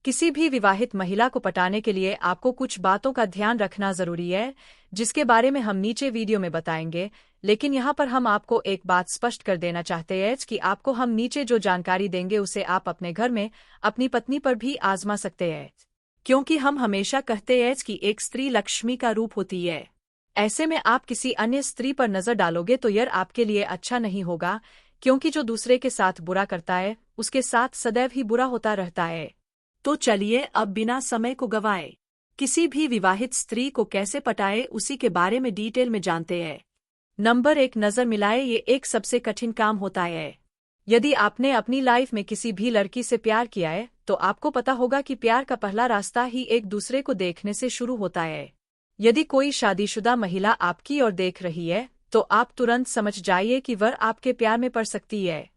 किसी भी विवाहित महिला को पटाने के लिए आपको कुछ बातों का ध्यान रखना जरूरी है, जिसके बारे में हम नीचे वीडियो में बताएंगे। लेकिन यहाँ पर हम आपको एक बात स्पष्ट कर देना चाहते हैं कि आपको हम नीचे जो जानकारी देंगे उसे आप अपने घर में अपनी पत्नी पर भी आजमा सकते हैं, क्योंकि हम हमेशा कहते हैं कि एक स्त्री लक्ष्मी का रूप होती है। ऐसे में आप किसी अन्य स्त्री पर नजर डालोगे तो यह आपके लिए अच्छा नहीं होगा, क्योंकि जो दूसरे के साथ बुरा करता है उसके साथ सदैव ही बुरा होता रहता है। तो चलिए अब बिना समय को गवाए किसी भी विवाहित स्त्री को कैसे पटाए उसी के बारे में डिटेल में जानते हैं। नंबर 1, नजर मिलाए। ये एक सबसे कठिन काम होता है। यदि आपने अपनी लाइफ में किसी भी लड़की से प्यार किया है तो आपको पता होगा कि प्यार का पहला रास्ता ही एक दूसरे को देखने से शुरू होता है। यदि कोई शादीशुदा महिला आपकी ओर देख रही है तो आप तुरंत समझ जाइए कि वह आपके प्यार में पड़ सकती है।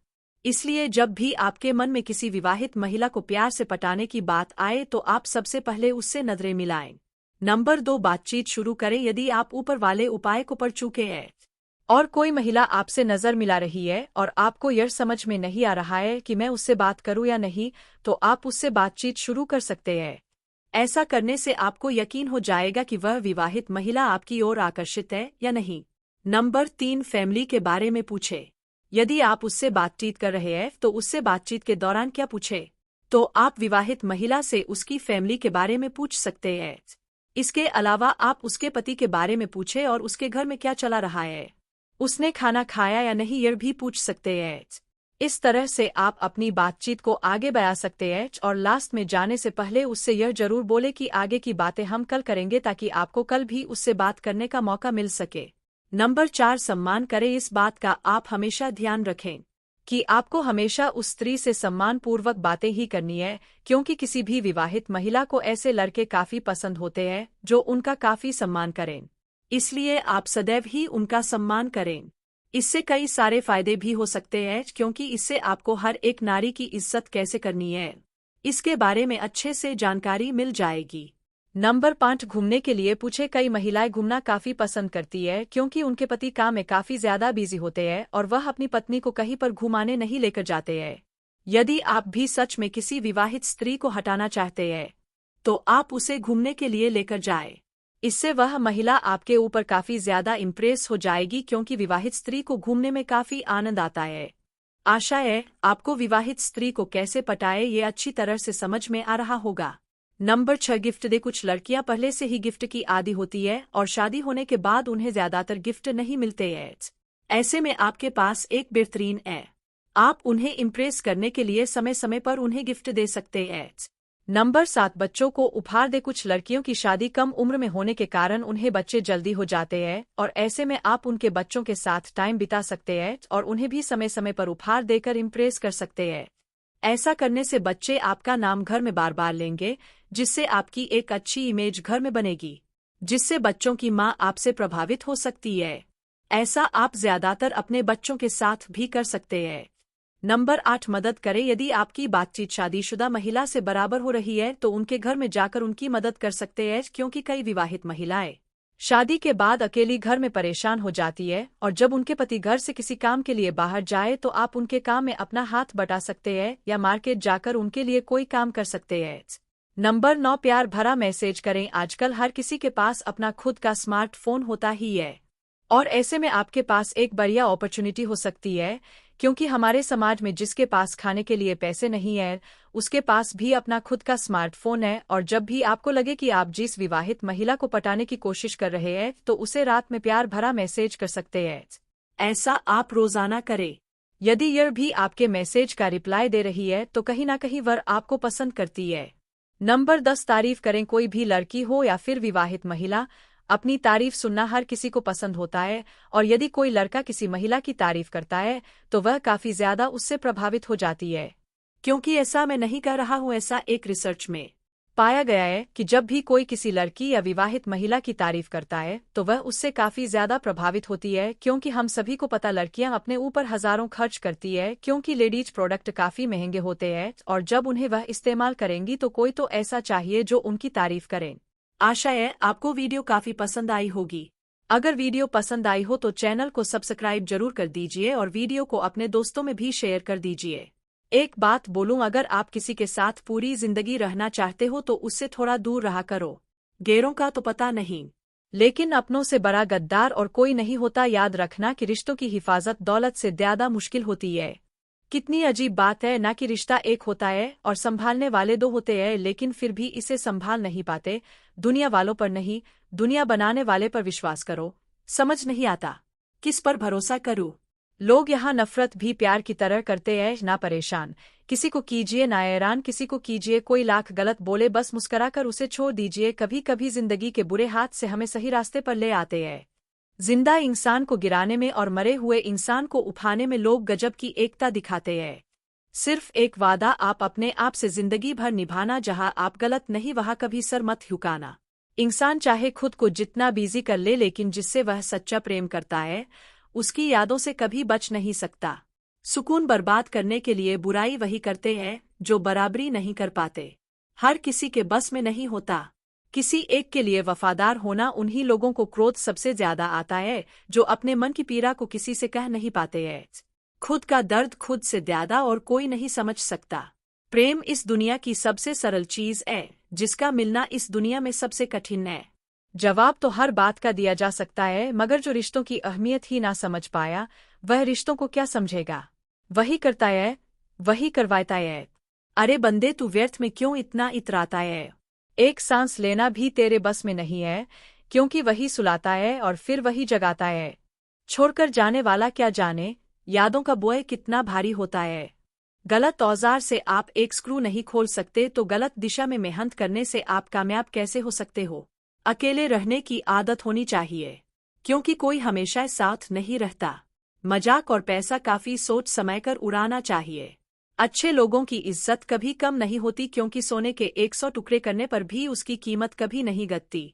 इसलिए जब भी आपके मन में किसी विवाहित महिला को प्यार से पटाने की बात आए तो आप सबसे पहले उससे नजरें मिलाएं। नंबर 2, बातचीत शुरू करें। यदि आप ऊपर वाले उपाय को पढ़ चुके हैं और कोई महिला आपसे नजर मिला रही है और आपको यह समझ में नहीं आ रहा है कि मैं उससे बात करूं या नहीं, तो आप उससे बातचीत शुरू कर सकते हैं। ऐसा करने से आपको यकीन हो जाएगा कि वह विवाहित महिला आपकी ओर आकर्षित है या नहीं। नंबर 3, फैमिली के बारे में पूछे। यदि आप उससे बातचीत कर रहे हैं तो उससे बातचीत के दौरान क्या पूछे, तो आप विवाहित महिला से उसकी फैमिली के बारे में पूछ सकते हैं। इसके अलावा आप उसके पति के बारे में पूछे और उसके घर में क्या चला रहा है, उसने खाना खाया या नहीं, यह भी पूछ सकते हैं। इस तरह से आप अपनी बातचीत को आगे बढ़ा सकते हैं और लास्ट में जाने से पहले उससे यह जरूर बोले कि आगे की बातें हम कल करेंगे, ताकि आपको कल भी उससे बात करने का मौका मिल सके। नंबर 4, सम्मान करें। इस बात का आप हमेशा ध्यान रखें कि आपको हमेशा उस स्त्री से सम्मानपूर्वक बातें ही करनी है, क्योंकि किसी भी विवाहित महिला को ऐसे लड़के काफी पसंद होते हैं जो उनका काफी सम्मान करें। इसलिए आप सदैव ही उनका सम्मान करें। इससे कई सारे फायदे भी हो सकते हैं, क्योंकि इससे आपको हर एक नारी की इज्जत कैसे करनी है इसके बारे में अच्छे से जानकारी मिल जाएगी। नंबर 5, घूमने के लिए पूछे। कई महिलाएं घूमना काफी पसंद करती है, क्योंकि उनके पति काम में काफी ज्यादा बिजी होते हैं और वह अपनी पत्नी को कहीं पर घुमाने नहीं लेकर जाते हैं। यदि आप भी सच में किसी विवाहित स्त्री को हटाना चाहते हैं तो आप उसे घूमने के लिए लेकर जाए। इससे वह महिला आपके ऊपर काफी ज्यादा इम्प्रेस हो जाएगी, क्योंकि विवाहित स्त्री को घूमने में काफी आनंद आता है। आशा है आपको विवाहित स्त्री को कैसे पटाए ये अच्छी तरह से समझ में आ रहा होगा। नंबर 6, गिफ्ट दे। कुछ लड़कियां पहले से ही गिफ्ट की आदी होती है और शादी होने के बाद उन्हें ज्यादातर गिफ्ट नहीं मिलते हैं। ऐसे में आपके पास एक बेहतरीन है। आप उन्हें इम्प्रेस करने के लिए समय समय पर उन्हें गिफ्ट दे सकते हैं। नंबर 7, बच्चों को उपहार दे। कुछ लड़कियों की शादी कम उम्र में होने के कारण उन्हें बच्चे जल्दी हो जाते हैं और ऐसे में आप उनके बच्चों के साथ टाइम बिता सकते हैं और उन्हें भी समय समय पर उपहार देकर इम्प्रेस कर सकते हैं। ऐसा करने से बच्चे आपका नाम घर में बार बार लेंगे, जिससे आपकी एक अच्छी इमेज घर में बनेगी, जिससे बच्चों की मां आपसे प्रभावित हो सकती है। ऐसा आप ज्यादातर अपने बच्चों के साथ भी कर सकते हैं। नंबर 8, मदद करें। यदि आपकी बातचीत शादीशुदा महिला से बराबर हो रही है तो उनके घर में जाकर उनकी मदद कर सकते हैं, क्योंकि कई विवाहित महिलाएं शादी के बाद अकेली घर में परेशान हो जाती है और जब उनके पति घर से किसी काम के लिए बाहर जाए तो आप उनके काम में अपना हाथ बटा सकते हैं या मार्केट जाकर उनके लिए कोई काम कर सकते हैं। नंबर 9, प्यार भरा मैसेज करें। आजकल हर किसी के पास अपना खुद का स्मार्टफोन होता ही है और ऐसे में आपके पास एक बढ़िया अपॉर्चुनिटी हो सकती है, क्योंकि हमारे समाज में जिसके पास खाने के लिए पैसे नहीं है उसके पास भी अपना खुद का स्मार्टफोन है। और जब भी आपको लगे कि आप जिस विवाहित महिला को पटाने की कोशिश कर रहे हैं तो उसे रात में प्यार भरा मैसेज कर सकते हैं। ऐसा आप रोजाना करें। यदि यह भी आपके मैसेज का रिप्लाई दे रही है तो कहीं ना कहीं वह आपको पसंद करती है। नंबर 10, तारीफ करें। कोई भी लड़की हो या फिर विवाहित महिला, अपनी तारीफ सुनना हर किसी को पसंद होता है और यदि कोई लड़का किसी महिला की तारीफ करता है तो वह काफी ज्यादा उससे प्रभावित हो जाती है। क्योंकि ऐसा मैं नहीं कह रहा हूं, ऐसा एक रिसर्च में पाया गया है कि जब भी कोई किसी लड़की या विवाहित महिला की तारीफ करता है तो वह उससे काफी ज्यादा प्रभावित होती है। क्योंकि हम सभी को पता, लड़कियां अपने ऊपर हजारों खर्च करती है, क्योंकि लेडीज प्रोडक्ट काफी महंगे होते हैं और जब उन्हें वह इस्तेमाल करेंगी तो कोई तो ऐसा चाहिए जो उनकी तारीफ करें। आशा है आपको वीडियो काफी पसंद आई होगी। अगर वीडियो पसंद आई हो तो चैनल को सब्सक्राइब जरूर कर दीजिए और वीडियो को अपने दोस्तों में भी शेयर कर दीजिए। एक बात बोलूं, अगर आप किसी के साथ पूरी जिंदगी रहना चाहते हो तो उससे थोड़ा दूर रहा करो। गैरों का तो पता नहीं, लेकिन अपनों से बड़ा गद्दार और कोई नहीं होता। याद रखना कि रिश्तों की हिफाजत दौलत से ज्यादा मुश्किल होती है। कितनी अजीब बात है ना कि रिश्ता एक होता है और संभालने वाले दो होते हैं, लेकिन फिर भी इसे संभाल नहीं पाते। दुनिया वालों पर नहीं, दुनिया बनाने वाले पर विश्वास करो। समझ नहीं आता किस पर भरोसा करूं। लोग यहाँ नफरत भी प्यार की तरह करते हैं। ना परेशान किसी को कीजिए, ना हैरान किसी को कीजिए। कोई लाख गलत बोले बस मुस्कुराकर उसे छोड़ दीजिए। कभी कभी जिंदगी के बुरे हाथ से हमें सही रास्ते पर ले आते हैं। जिंदा इंसान को गिराने में और मरे हुए इंसान को उठाने में लोग गजब की एकता दिखाते हैं। सिर्फ एक वादा आप अपने आप से जिंदगी भर निभाना, जहां आप गलत नहीं वहां कभी सर मत झुकाना। इंसान चाहे खुद को जितना बिजी कर ले, लेकिन जिससे वह सच्चा प्रेम करता है उसकी यादों से कभी बच नहीं सकता। सुकून बर्बाद करने के लिए बुराई वही करते हैं जो बराबरी नहीं कर पाते। हर किसी के बस में नहीं होता। किसी एक के लिए वफादार होना। उन्हीं लोगों को क्रोध सबसे ज्यादा आता है जो अपने मन की पीड़ा को किसी से कह नहीं पाते हैं। खुद का दर्द खुद से ज्यादा और कोई नहीं समझ सकता। प्रेम इस दुनिया की सबसे सरल चीज है, जिसका मिलना इस दुनिया में सबसे कठिन है। जवाब तो हर बात का दिया जा सकता है, मगर जो रिश्तों की अहमियत ही ना समझ पाया वह रिश्तों को क्या समझेगा। वही करता है, वही करवाता है। अरे बंदे, तू व्यर्थ में क्यों इतना इतराता है। एक सांस लेना भी तेरे बस में नहीं है, क्योंकि वही सुलाता है और फिर वही जगाता है। छोड़कर जाने वाला क्या जाने यादों का बोझ कितना भारी होता है। गलत औजार से आप एक स्क्रू नहीं खोल सकते, तो गलत दिशा में मेहनत करने से आप कामयाब कैसे हो सकते हो। अकेले रहने की आदत होनी चाहिए, क्योंकि कोई हमेशा साथ नहीं रहता। मजाक और पैसा काफी सोच समय कर उड़ाना चाहिए। अच्छे लोगों की इज्जत कभी कम नहीं होती, क्योंकि सोने के 100 टुकड़े करने पर भी उसकी कीमत कभी नहीं घटती।